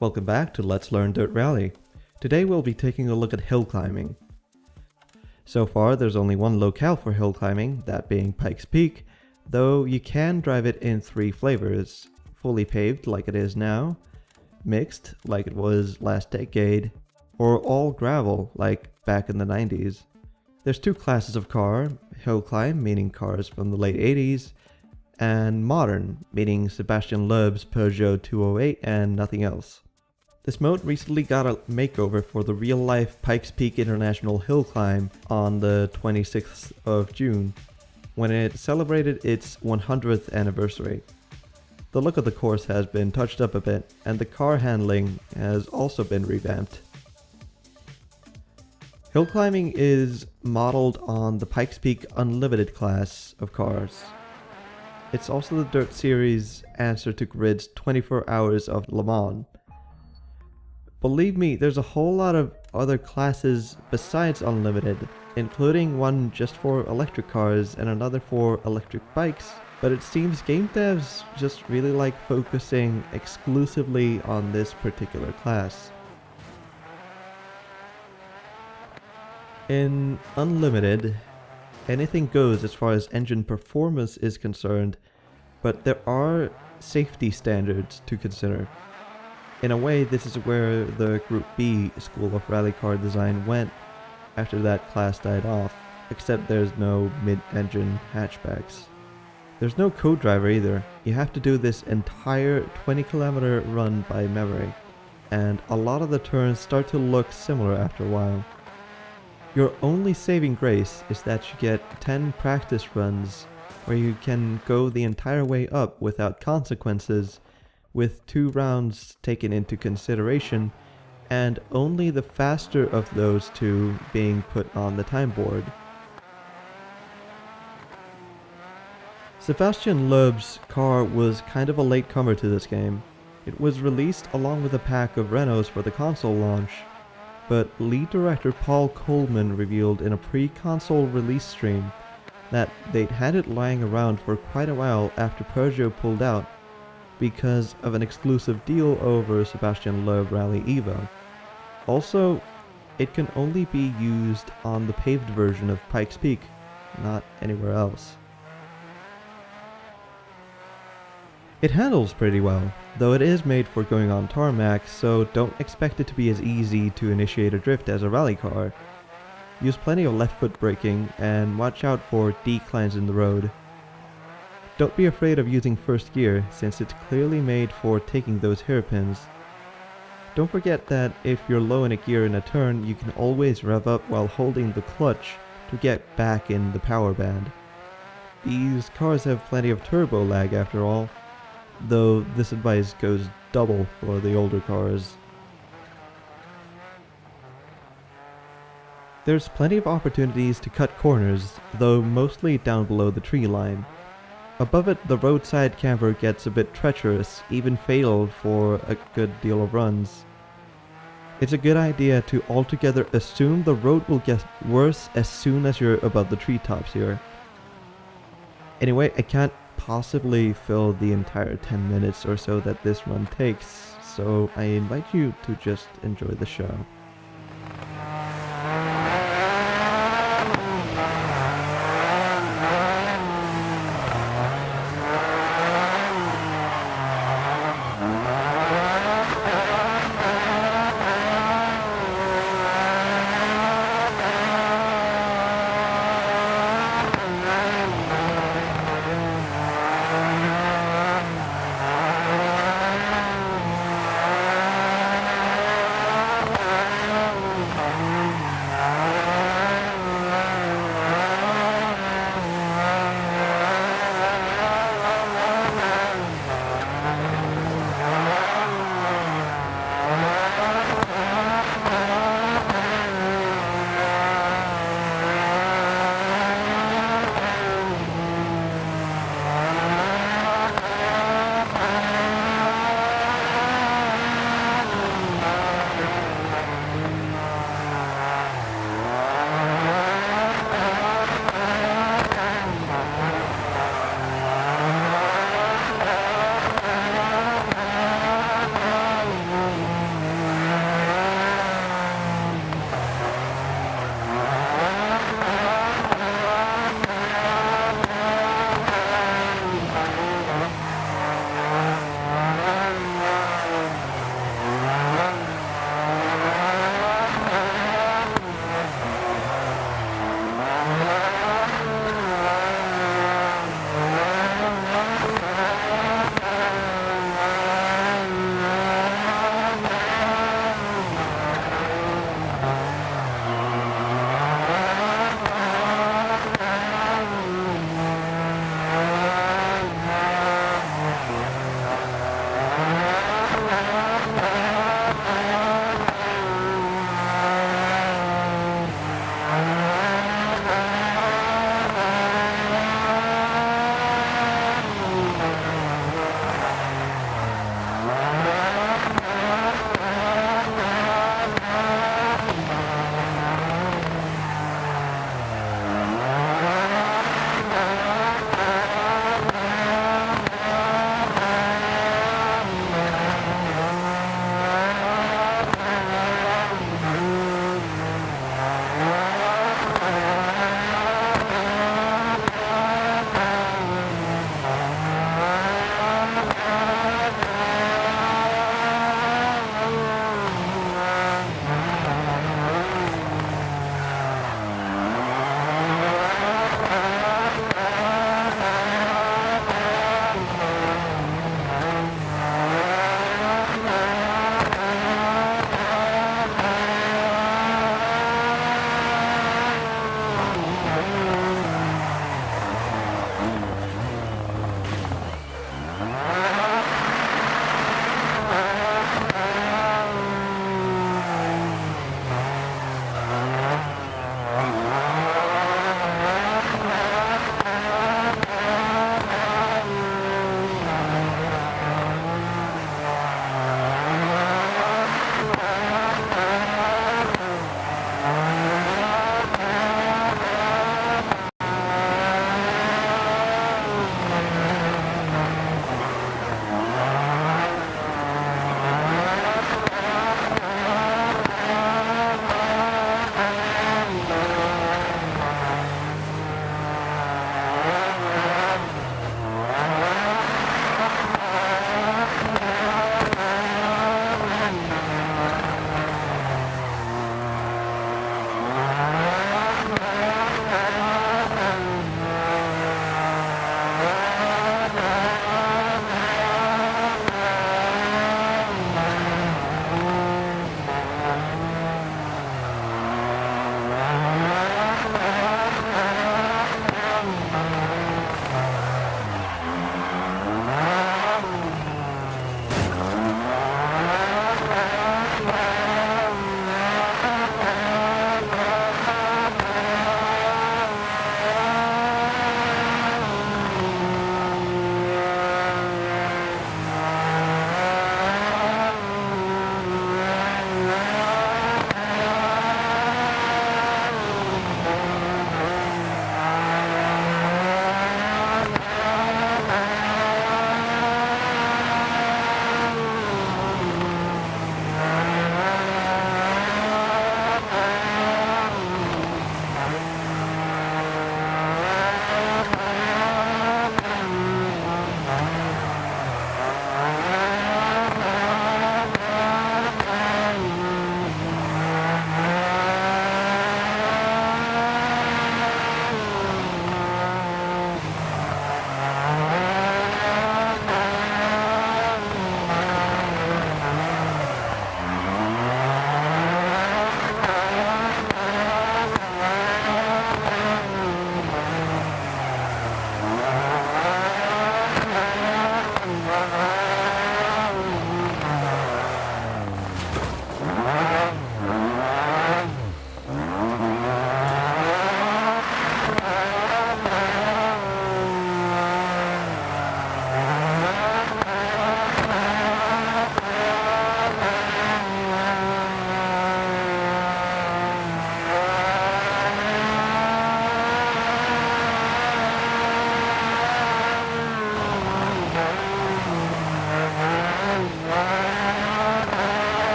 Welcome back to Let's Learn Dirt Rally. Today we'll be taking a look at hill climbing. So far there's only one locale for hill climbing, that being Pikes Peak, though you can drive it in 3 flavors: fully paved like it is now, mixed like it was last decade, or all gravel like back in the 90s. There's 2 classes of car: hill climb, meaning cars from the late 80s, and modern, meaning Sebastian Loeb's Peugeot 208 and nothing else. This mode recently got a makeover for the real-life Pikes Peak International Hill Climb on the 26th of June, when it celebrated its 100th anniversary. The look of the course has been touched up a bit, and the car handling has also been revamped. Hill climbing is modeled on the Pikes Peak Unlimited class of cars. It's also the Dirt Series' answer to Grid's 24 Hours of Le Mans. Believe me, there's a whole lot of other classes besides Unlimited, including one just for electric cars and another for electric bikes, but it seems game devs just really like focusing exclusively on this particular class. In Unlimited, anything goes as far as engine performance is concerned, but there are safety standards to consider. In a way, this is where the Group B school of rally car design went after that class died off, except there's no mid-engine hatchbacks. There's no co-driver either. You have to do this entire 20-kilometer run by memory, and a lot of the turns start to look similar after a while. Your only saving grace is that you get 10 practice runs where you can go the entire way up without consequences, with 2 rounds taken into consideration, and only the faster of those 2 being put on the time board. Sebastian Loeb's car was kind of a latecomer to this game. It was released along with a pack of Renaults for the console launch, but lead director Paul Coleman revealed in a pre-console release stream that they'd had it lying around for quite a while after Peugeot pulled out because of an exclusive deal over Sebastian Loeb Rally Evo. Also, it can only be used on the paved version of Pikes Peak, not anywhere else. It handles pretty well, though it is made for going on tarmac, so don't expect it to be as easy to initiate a drift as a rally car. Use plenty of left foot braking and watch out for declines in the road. Don't be afraid of using first gear, since it's clearly made for taking those hairpins. Don't forget that if you're low in a gear in a turn, you can always rev up while holding the clutch to get back in the power band. These cars have plenty of turbo lag after all, though this advice goes double for the older cars. There's plenty of opportunities to cut corners, though mostly down below the tree line. Above it, the roadside camber gets a bit treacherous, even fatal for a good deal of runs. It's a good idea to altogether assume the road will get worse as soon as you're above the treetops here. Anyway, I can't possibly fill the entire 10 minutes or so that this run takes, so I invite you to just enjoy the show.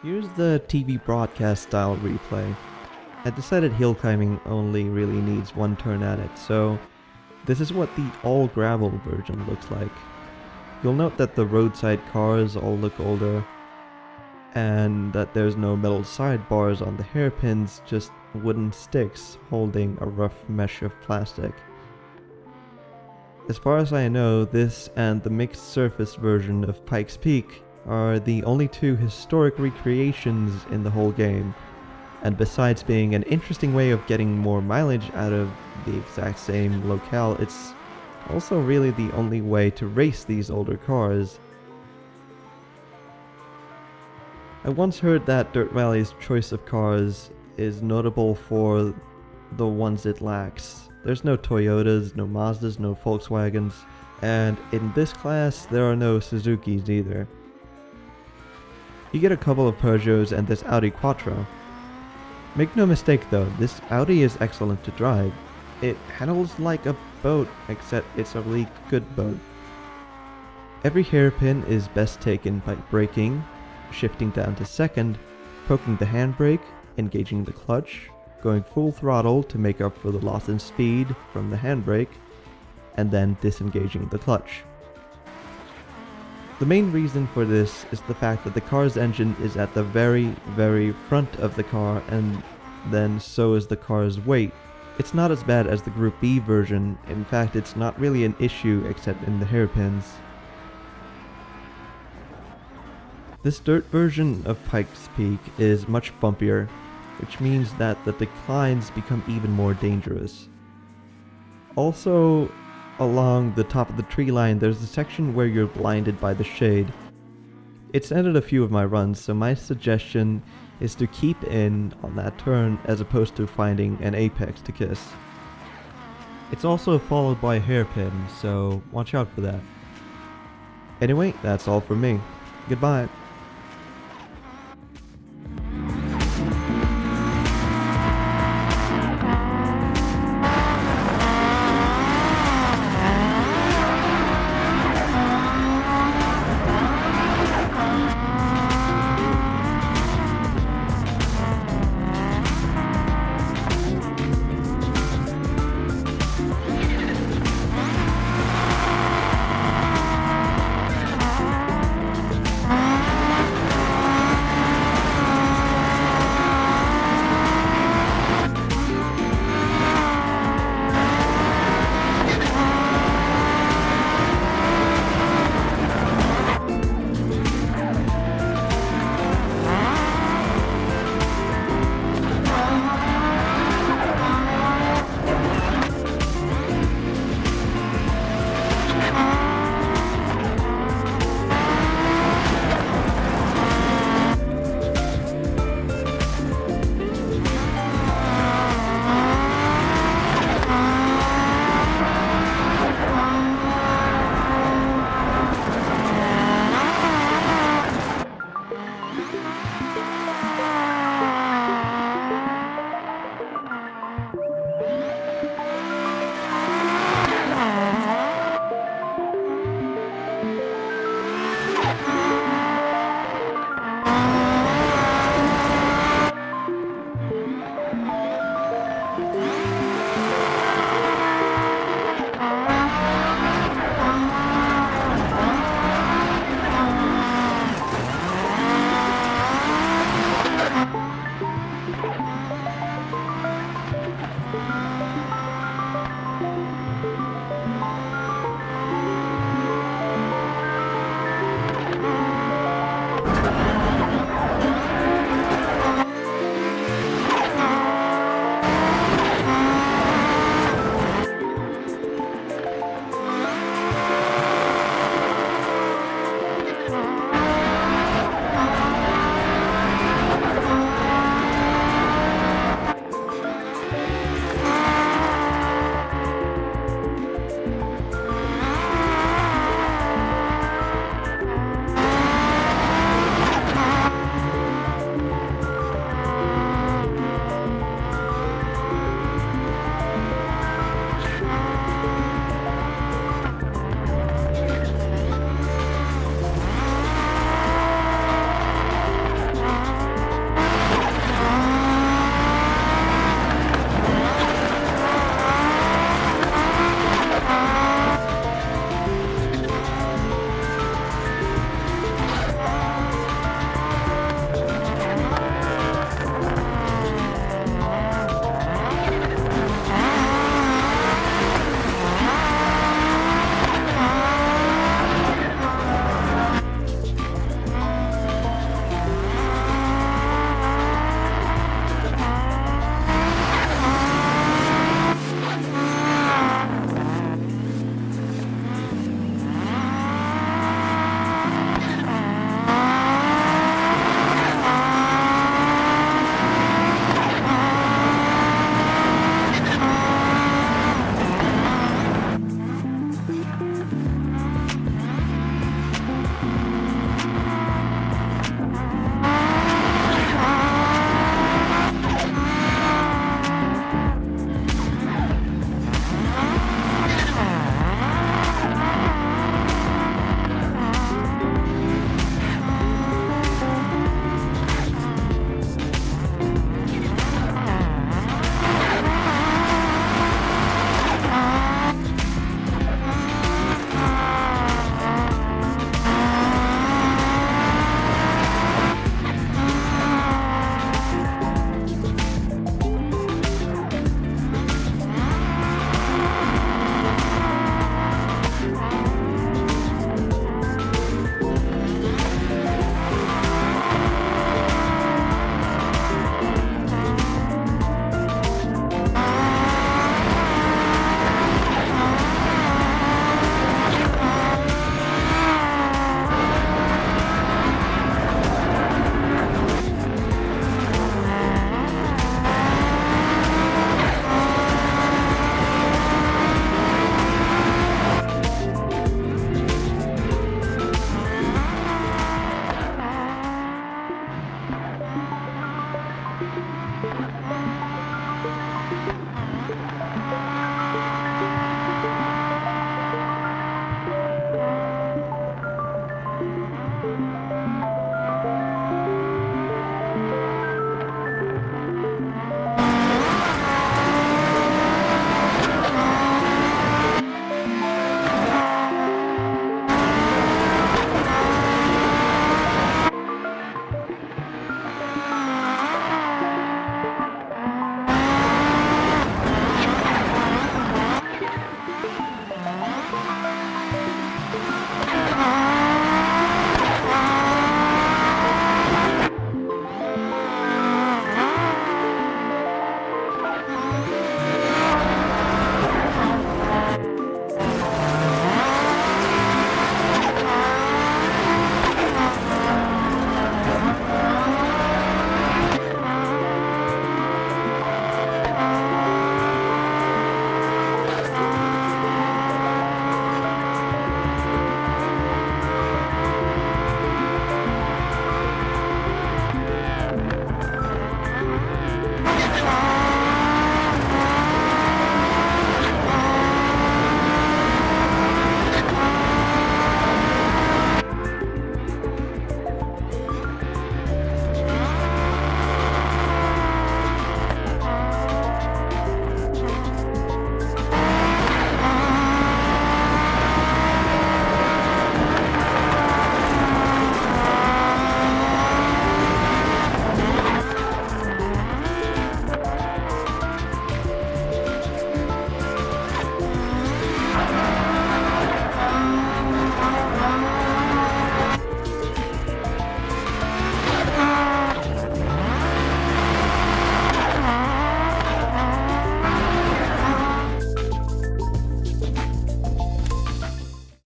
Here's the TV broadcast style replay. I decided hill climbing only really needs one turn at it, so this is what the all gravel version looks like. You'll note that the roadside cars all look older, and that there's no metal sidebars on the hairpins, just wooden sticks holding a rough mesh of plastic. As far as I know, this and the mixed surface version of Pikes Peak are the only two historic recreations in the whole game, and besides being an interesting way of getting more mileage out of the exact same locale, it's also really the only way to race these older cars. I once heard that Dirt Rally's choice of cars is notable for the ones it lacks. There's no Toyotas, no Mazdas, no Volkswagens, and in this class there are no Suzukis either. You get a couple of Peugeots and this Audi Quattro. Make no mistake though, this Audi is excellent to drive. It handles like a boat, except it's a really good boat. Every hairpin is best taken by braking, shifting down to second, poking the handbrake, engaging the clutch, going full throttle to make up for the loss in speed from the handbrake, and then disengaging the clutch. The main reason for this is the fact that the car's engine is at the very, very front of the car, and then so is the car's weight. It's not as bad as the Group B version. In fact, it's not really an issue except in the hairpins. This dirt version of Pikes Peak is much bumpier, which means that the declines become even more dangerous. Also, along the top of the tree line, there's a section where you're blinded by the shade. It's ended a few of my runs, so my suggestion is to keep in on that turn as opposed to finding an apex to kiss. It's also followed by a hairpin, so watch out for that. Anyway, that's all from me. Goodbye.